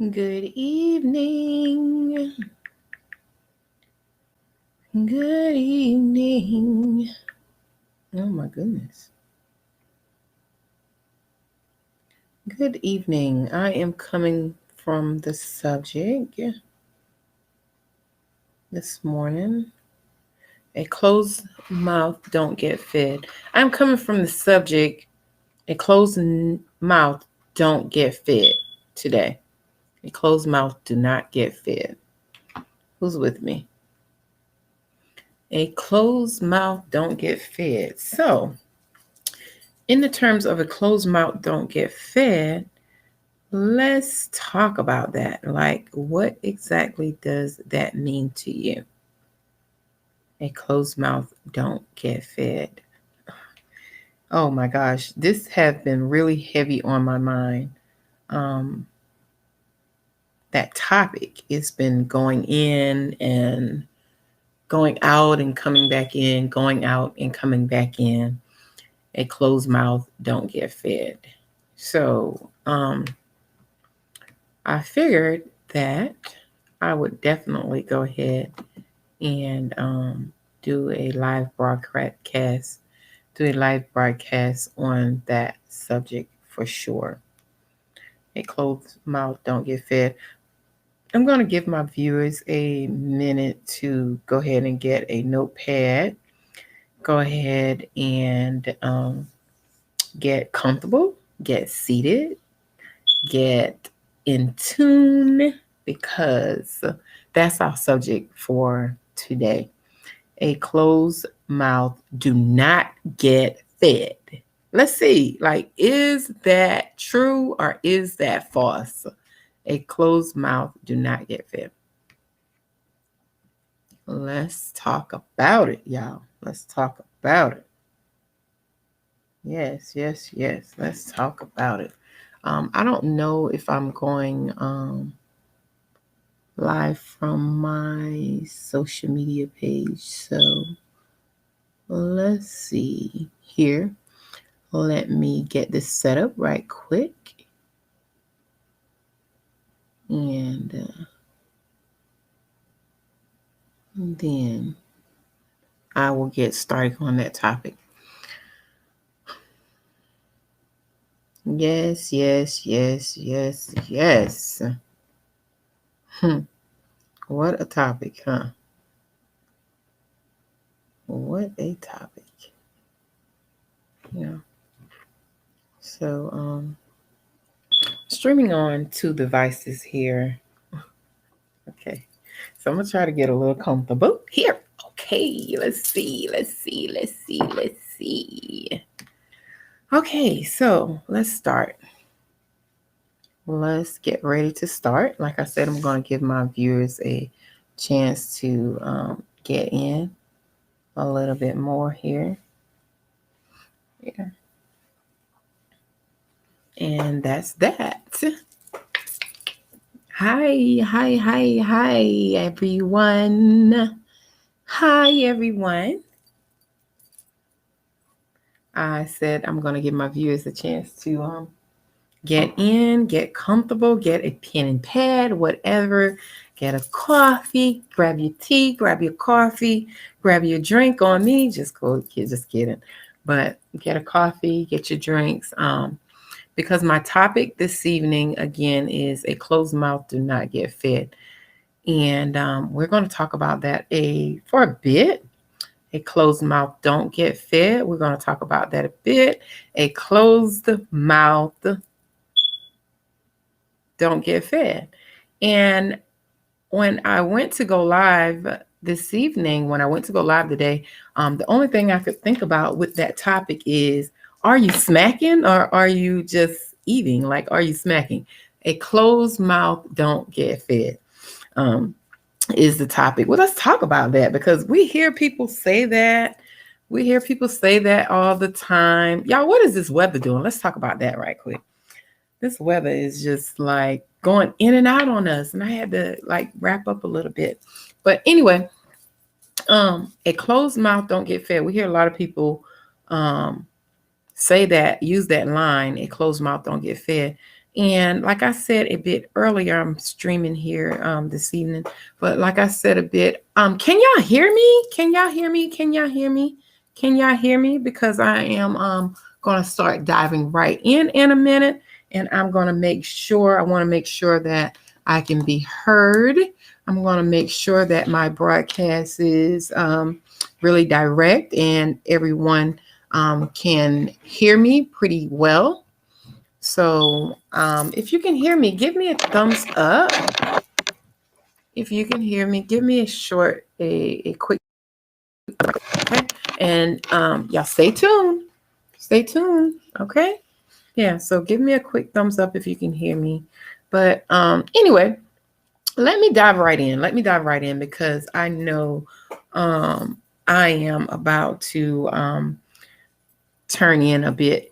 Good evening. Good evening. Oh my goodness. Good evening. I am coming from the subject this morning. A closed mouth don't get fed. I'm coming from the subject. A closed mouth don't get fed today. A closed mouth do not get fed. Who's with me? A closed mouth don't get fed. So, in the terms of a closed mouth don't get fed, let's talk about that. Like, what exactly does that mean to you? A closed mouth don't get fed. Oh my gosh, this has been really heavy on my mind. Um, that topic has been going in and going out and coming back in, going out and coming back in. A closed mouth don't get fed. So, I figured that I would definitely go ahead and do a live broadcast, on that subject for sure. A closed mouth don't get fed. I'm going to give my viewers a minute to go ahead and get a notepad. Go ahead and get comfortable, get seated, get in tune, because that's our subject for today. A closed mouth do not get fed. Let's see, like, is that true or is that false? A closed mouth do not get fed. Let's talk about it, y'all. Let's talk about it. Yes, yes, yes. Let's talk about it. I don't know if I'm going live from my social media page. So let's see here. Let me get this set up right quick. And then I will get started on that topic. Yes, yes, yes, yes, yes. What a topic, huh? What a topic. Yeah. So, streaming on 2 devices here. Okay. So I'm gonna try to get a little comfortable here. Okay, let's see, let's see, let's see, let's see. Okay, so let's start. Let's get ready to start. Like I said, I'm going to give my viewers a chance to get in a little bit more here. Yeah. And that's that. Hi, hi, hi, hi, everyone. Hi, everyone. I said I'm going to give my viewers a chance to get in, get comfortable, get a pen and pad, whatever. Get a coffee, grab your tea, grab your coffee, grab your drink on me. Just kidding. But get a coffee, get your drinks. Because my topic this evening again is a closed mouth do not get fed. And we're going to talk about that for a bit. A closed mouth don't get fed. We're going to talk about that a bit. A closed mouth don't get fed. And when I went to go live this evening, when I went to go live today, the only thing I could think about with that topic is, are you smacking or are you just eating? Like, are you smacking? A closed mouth don't get fed. Is the topic. Well, let's talk about that because we hear people say that. We hear people say that all the time. Y'all, what is this weather doing? Let's talk about that right quick. This weather is just like going in and out on us, and I had to like wrap up a little bit. But anyway, a closed mouth don't get fed. We hear a lot of people say that, use that line, a closed mouth don't get fed. And like I said a bit earlier, I'm streaming here this evening. But like I said a bit, can y'all hear me? Can y'all hear me? Can y'all hear me? Can y'all hear me? Because I am gonna start diving right in a minute, and I'm gonna make sure. I want to make sure that I can be heard. I'm gonna make sure that my broadcast is really direct and everyone can hear me pretty well. So if you can hear me, give me a thumbs up. If you can hear me, give me a quick, okay? And y'all stay tuned. Stay tuned, okay? Yeah, so give me a quick thumbs up if you can hear me. But anyway, let me dive right in. Let me dive right in because I know I am about to turn in a bit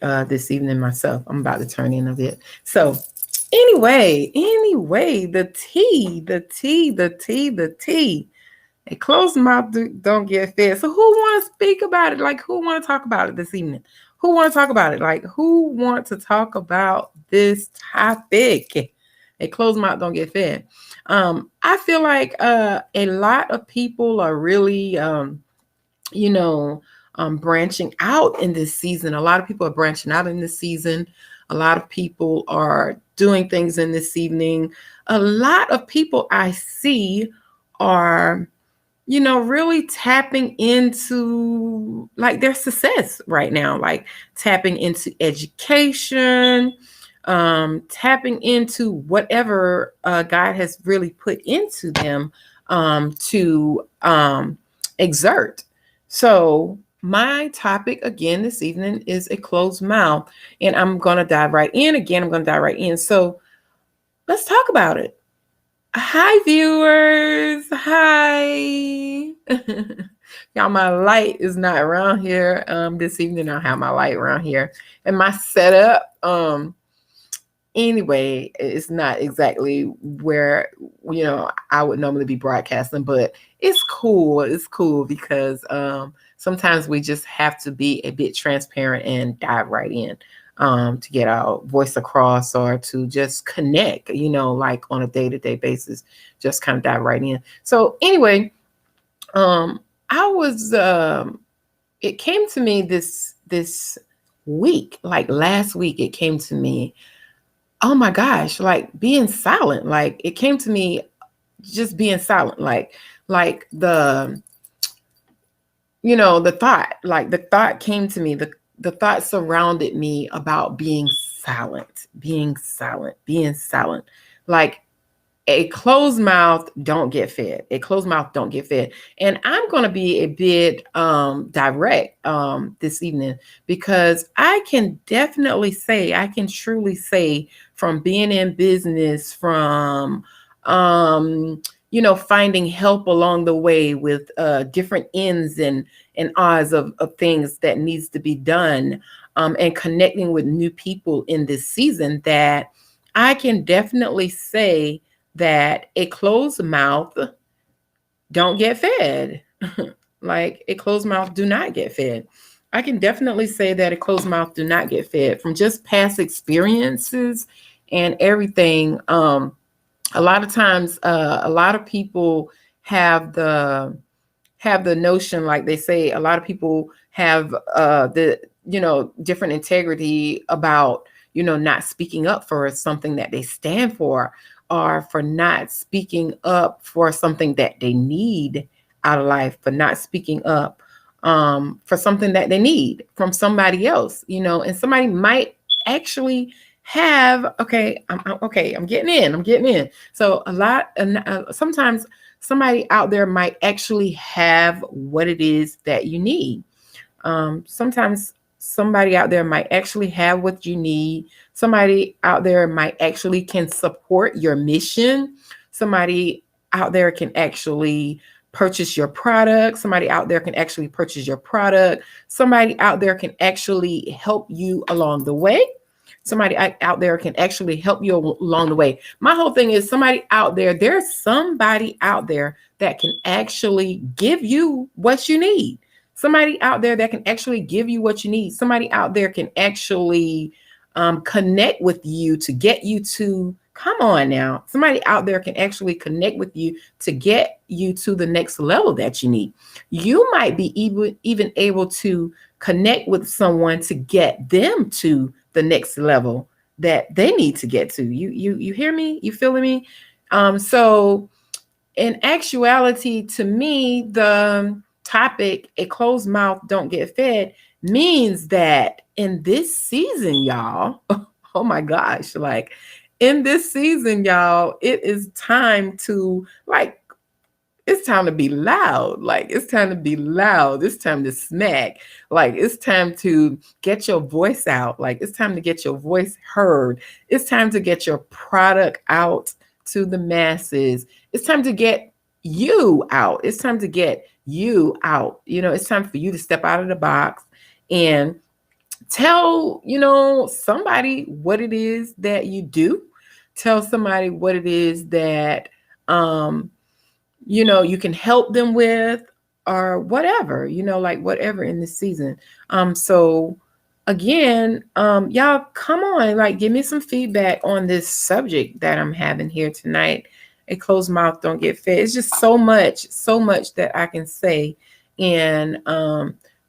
this evening myself. I'm about to turn in a bit. So anyway, the tea. A closed mouth don't get fed. So who want to speak about it? Like, who want to talk about it this evening? Who want to talk about it? Like, who want to talk about this topic? A closed mouth don't get fed. I feel like a lot of people are really you know, branching out in this season. A lot of people are branching out in this season. A lot of people are doing things in this evening. A lot of people I see are, really tapping into like their success right now, like tapping into education, tapping into whatever God has really put into them to exert. So, my topic again this evening is a closed mouth, and I'm going to dive right in. Again, I'm going to dive right in. So, let's talk about it. Hi, viewers. Hi. Y'all, my light is not around here this evening. I don't have my light around here. And my setup, anyway, it's not exactly where, I would normally be broadcasting, but it's cool. It's cool because sometimes we just have to be a bit transparent and dive right in to get our voice across or to just connect, like on a day-to-day basis, just kind of dive right in. So anyway, I was, it came to me this week, like last week, it came to me, oh my gosh, like being silent. Like it came to me just being silent, like the thought came to me, the thought surrounded me about being silent, like a closed mouth don't get fed. A closed mouth don't get fed. And I'm going to be a bit direct this evening because I can definitely say, I can truly say from being in business, from finding help along the way with different ends and odds of things that needs to be done, and connecting with new people in this season, that I can definitely say that a closed mouth don't get fed. Like a closed mouth do not get fed. I can definitely say that a closed mouth do not get fed from just past experiences and everything. A lot of times, a lot of people have the notion, like they say, a lot of people have the different integrity about not speaking up for something that they stand for, or for not speaking up for something that they need out of life, for not speaking up for something that they need from somebody else, and somebody might actually have, I'm getting in. So sometimes somebody out there might actually have what it is that you need. Sometimes somebody out there might actually have what you need. Somebody out there might actually can support your mission. Somebody out there can actually purchase your product. Somebody out there can actually purchase your product. Somebody out there can actually help you along the way. Somebody out there can actually help you along the way. My whole thing is there's somebody out there that can actually give you what you need. Somebody out there that can actually give you what you need. Somebody out there can actually connect with you to get you to, come on now, somebody out there can actually connect with you to get you to the next level that you need. You might be even able to connect with someone to get them to the next level that they need to get to. You hear me? You feeling me? So in actuality, to me, the topic, a closed mouth don't get fed, means that in this season, y'all, oh my gosh, like in this season, y'all, it is time to like, it's time to be loud. Like, it's time to be loud. It's time to smack. Like, it's time to get your voice out. Like, it's time to get your voice heard. It's time to get your product out to the masses. It's time to get you out. It's time to get you out. You know, it's time for you to step out of the box and tell, somebody what it is that you do. Tell somebody what it is that, you can help them with, or whatever, like whatever in this season. So again, y'all come on, like give me some feedback on this subject that I'm having here tonight. A closed mouth don't get fed. It's just so much that I can say, and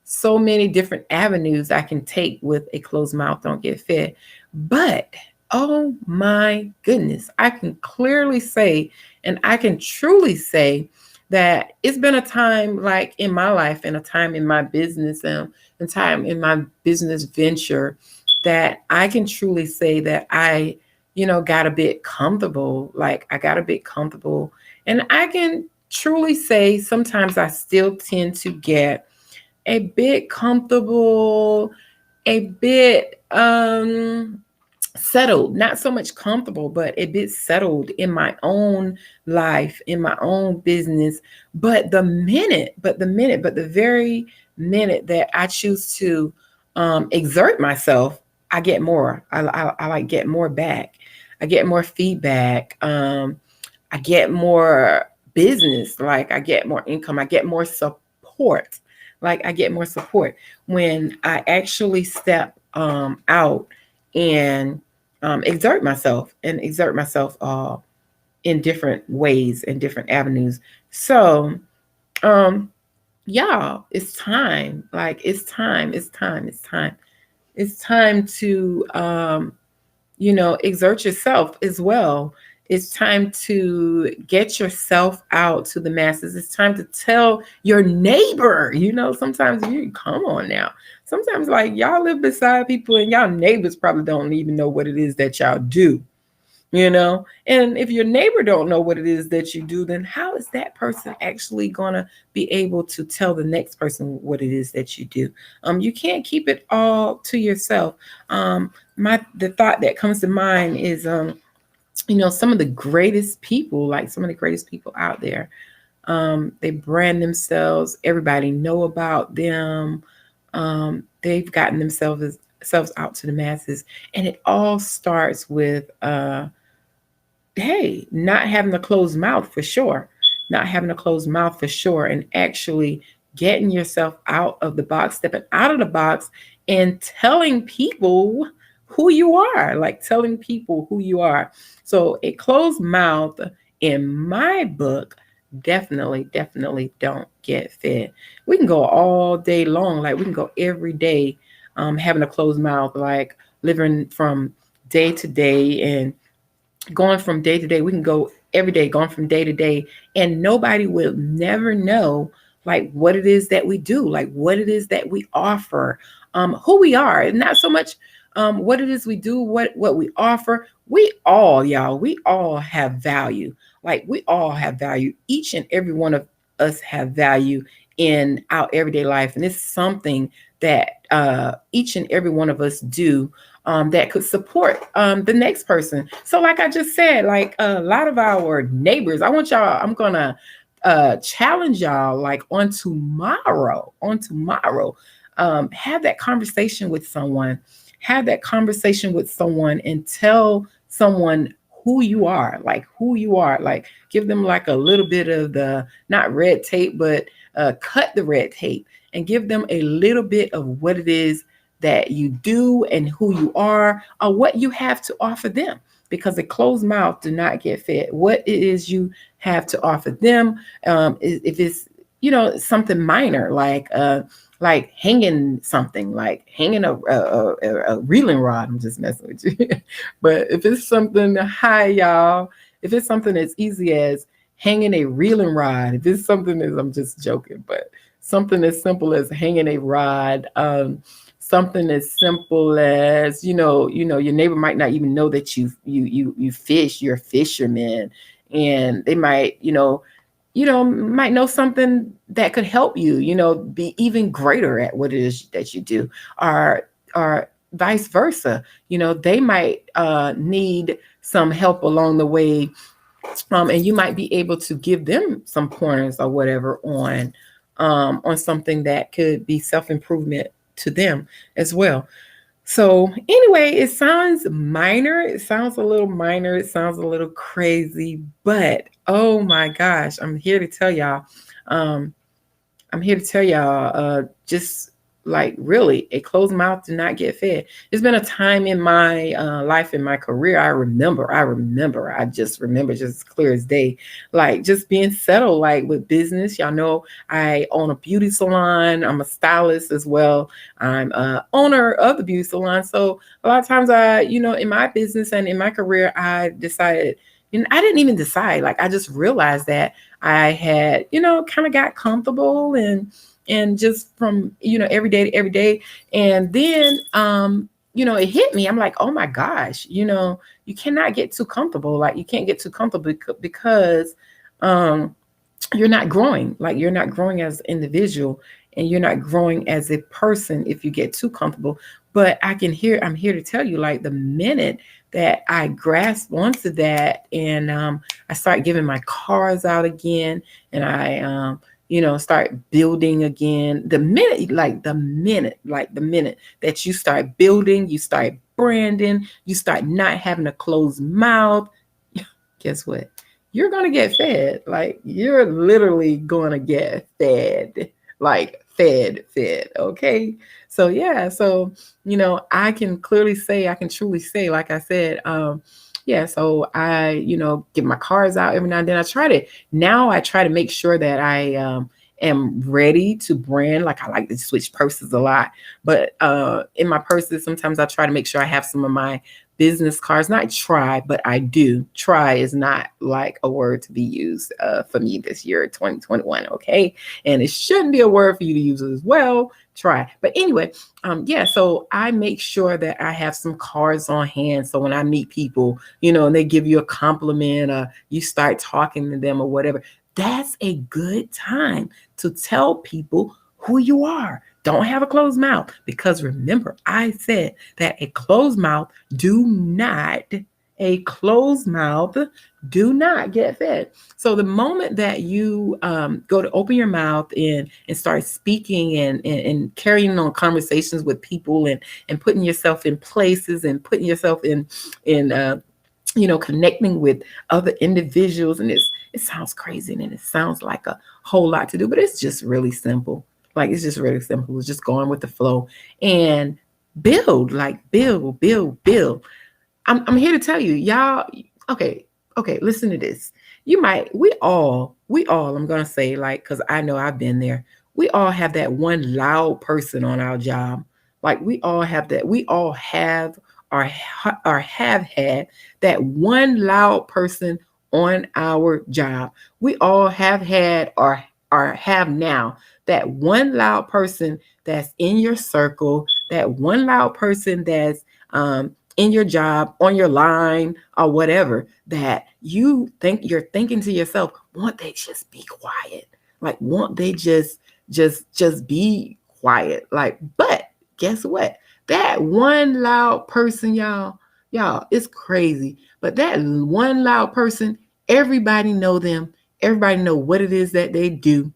so many different avenues I can take with a closed mouth don't get fed. But oh my goodness, I can clearly say, and I can truly say, that it's been a time like in my life and a time in my business and a time in my business venture that I can truly say that I, got a bit comfortable. Like I got a bit comfortable, and I can truly say sometimes I still tend to get a bit comfortable, a bit settled, not so much comfortable, but a bit settled in my own life, in my own business. But the very minute that I choose to exert myself, I get more. I like get more back. I get more feedback. I get more business. Like I get more income. I get more support. Like I get more support when I actually step out and exert myself in different ways and different avenues. So, y'all, it's time. Like it's time to, exert yourself as well. It's time to get yourself out to the masses. It's time to tell your neighbor, sometimes you come on now. Sometimes like y'all live beside people and y'all neighbors probably don't even know what it is that y'all do, And if your neighbor don't know what it is that you do, then how is that person actually gonna be able to tell the next person what it is that you do? You can't keep it all to yourself. The thought that comes to mind is some of the greatest people out there, they brand themselves, everybody know about them. They've gotten themselves out to the masses, and it all starts with hey, not having a closed mouth for sure, and actually getting yourself out of the box, stepping out of the box, and telling people who you are, So a closed mouth, in my book, definitely don't get fed. We can go all day long, like we can go every day, having a closed mouth, like living from day to day and going from day to day. We can go every day, going from day to day, and nobody will never know like what it is that we do, like what it is that we offer, who we are, and not so much what it is we do, what we offer. We all have value. Like we all have value. Each and every one of us have value in our everyday life, and it's something that each and every one of us do that could support the next person. So like I just said, like a lot of our neighbors, I'm gonna challenge y'all, like on tomorrow, have that conversation with someone, and tell someone who you are, like give them like a little bit of the, not red tape, but cut the red tape and give them a little bit of what it is that you do and who you are, or what you have to offer them. Because a closed mouth do not get fed. What it is you have to offer them, if it's something minor like hanging something, like hanging a reeling rod. I'm just messing with you. But if it's something, hi y'all, if it's something as easy as hanging a reeling rod, if it's something as, I'm just joking, but something as simple as hanging a rod, something as simple as your neighbor might not even know that you fish, you're a fisherman, and they might might know something that could help be even greater at what it is that you do, or vice versa. They might need some help along the way, and you might be able to give them some pointers or whatever on something that could be self-improvement to them as well. So anyway, it sounds minor. It sounds a little minor. It sounds a little crazy, but oh my gosh, um, I'm here to tell y'all, just like really, a closed mouth do not get fed. There's been a time in my life, in my career, I just remember just clear as day, like just being settled, like with business. Y'all know I own a beauty salon. I'm a stylist as well. I'm a owner of the beauty salon. So a lot of times in my business and in my career, I decided, and I didn't even decide, like I just realized that I had, kind of got comfortable and just from, every day to every day. And then, it hit me. I'm like, oh my gosh, you cannot get too comfortable. Like you can't get too comfortable because, you're not growing. Like you're not growing as an individual, and you're not growing as a person if you get too comfortable. But I'm here to tell you, like the minute that I grasp onto that, and I start giving my cars out again, and I start building again. The minute that you start building, you start branding, you start not having a closed mouth, guess what? You're going to get fed. Like you're literally going to get fed, like fed. Okay. So yeah. So, I can truly say, like I said, yeah. So I, get my cars out every now and then. I try to make sure that I, am ready to brand. Like I like to switch purses a lot, but in my purses, sometimes I try to make sure I have some of my business cards. Not try, but I do. Try is not like a word to be used for me this year, 2021. Okay. And it shouldn't be a word for you to use as well. Try. But anyway, yeah, so I make sure that I have some cards on hand. So when I meet people, and they give you a compliment, or you start talking to them or whatever, that's a good time to tell people who you are. Don't have a closed mouth, because remember, I said that a closed mouth do not get fed. So the moment that you go to open your mouth and start speaking and carrying on conversations with people and putting yourself in places and putting yourself in connecting with other individuals, and it sounds crazy and it sounds like a whole lot to do, but it's just really simple. Like it's just really simple. It's just going with the flow and build. I'm here to tell you, y'all. Okay, listen to this. We all, I'm gonna say, like, because I know I've been there. We all have that one loud person on our job. Like we all have that. We all have or have had that one loud person on our job. We all have had or have now that one loud person that's in your circle, that one loud person that's in your job, on your line, or whatever, that you're thinking to yourself, won't they just be quiet? Like, won't they just be quiet? Like, but guess what? That one loud person, y'all, it's crazy. But that one loud person, everybody know them. Everybody know what it is that they do,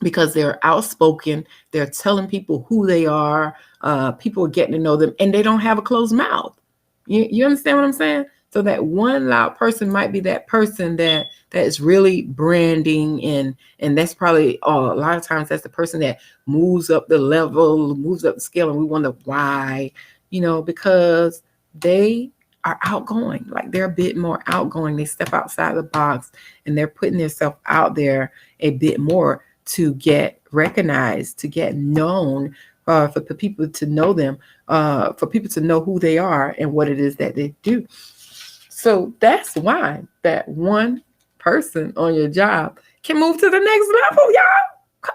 because they're outspoken. They're telling people who they are. People are getting to know them, and they don't have a closed mouth. You understand what I'm saying? So that one loud person might be that person that is really branding, and that's probably a lot of times that's the person that moves up the level, moves up the scale, and we wonder why, because they are outgoing. Like they're a bit more outgoing. They step outside the box and they're putting themselves out there a bit more to get recognized, to get known, for people to know them, for people to know who they are and what it is that they do. So that's why that one person on your job can move to the next level, y'all.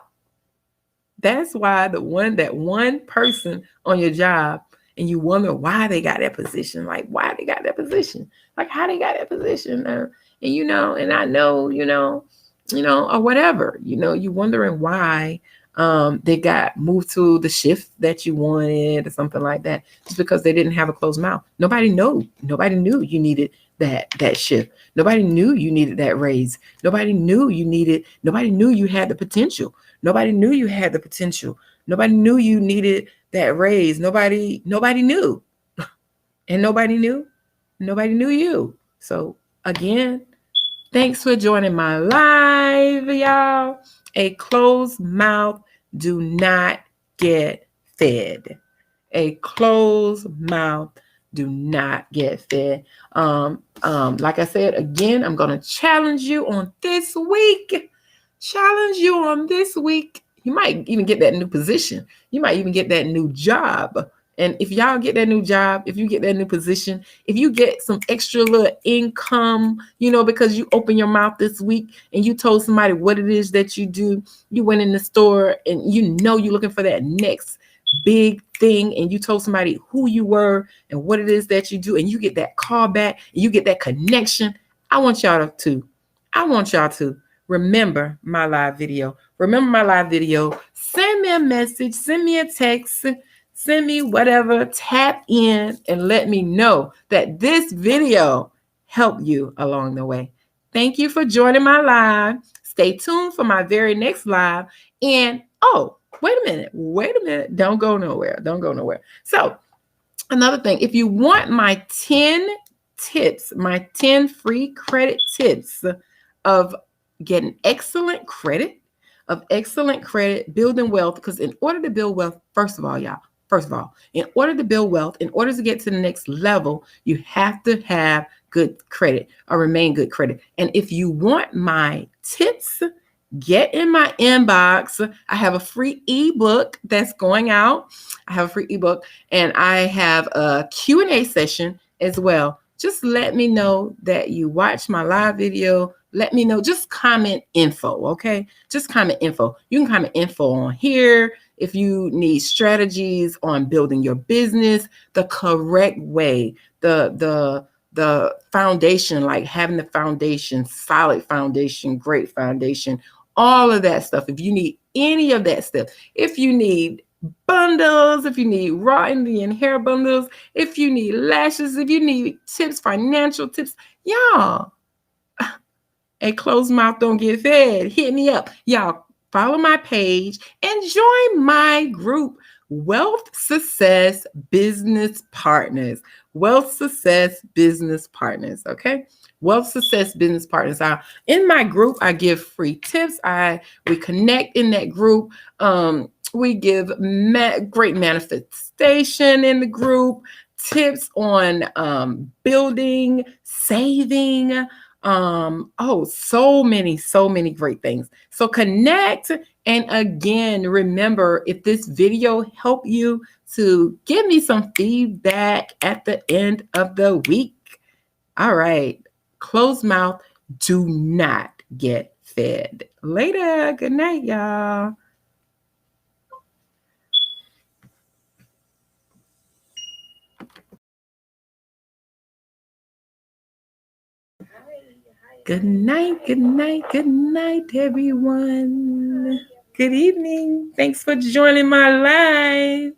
That's why that one person on your job, and you wonder why they got that position, like why they got that position, like how they got that position, and and I know, or whatever, you wondering why they got moved to the shift that you wanted or something like that, just because they didn't have a closed mouth. Nobody knew you needed that shift. Nobody knew you needed that raise. Nobody knew you had the potential. Nobody knew you had the potential. Nobody knew you needed that raise. Nobody knew. And nobody knew you. So again, thanks for joining my live, y'all. A closed mouth do not get fed. A closed mouth do not get fed. Like I said, again, I'm going to challenge you on this week. You might even get that new position. You might even get that new job. And if y'all get that new job, if you get that new position, if you get some extra little income, because you open your mouth this week and you told somebody what it is that you do, you went in the store and you're looking for that next big thing, and you told somebody who you were and what it is that you do, and you get that call back and you get that connection. I want y'all to remember my live video. Send me a message, send me a text, send me whatever, tap in and let me know that this video helped you along the way. Thank you for joining my live. Stay tuned for my very next live. And wait a minute. Don't go nowhere. So another thing, if you want my 10 tips, my 10 free credit tips of getting excellent credit, building wealth, because in order to build wealth, first of all, in order to build wealth, in order to get to the next level, you have to have good credit or remain good credit. And if you want my tips, get in my inbox. I have a free ebook that's going out. And I have a Q&A session as well. Just let me know that you watched my live video. Let me know. Just comment info, okay? Just comment info. You can comment info on here if you need strategies on building your business the correct way, the foundation, like having the foundation, solid foundation, great foundation, all of that stuff. If you need any of that stuff, if you need bundles, if you need raw Indian hair bundles, if you need lashes, if you need tips, financial tips, y'all, a closed mouth don't get fed. Hit me up. Y'all follow my page and join my group, Wealth Success Business Partners. Wealth Success Business Partners, okay? Wealth Success Business Partners. In my group, I give free tips. We connect in that group. We give great manifestation in the group, tips on building, saving, so many great things. So connect. And again, remember, if this video helped you, to give me some feedback at the end of the week. All right. Closed mouth do not get fed. Later. Good night, y'all. Good night, everyone. Good evening. Thanks for joining my live.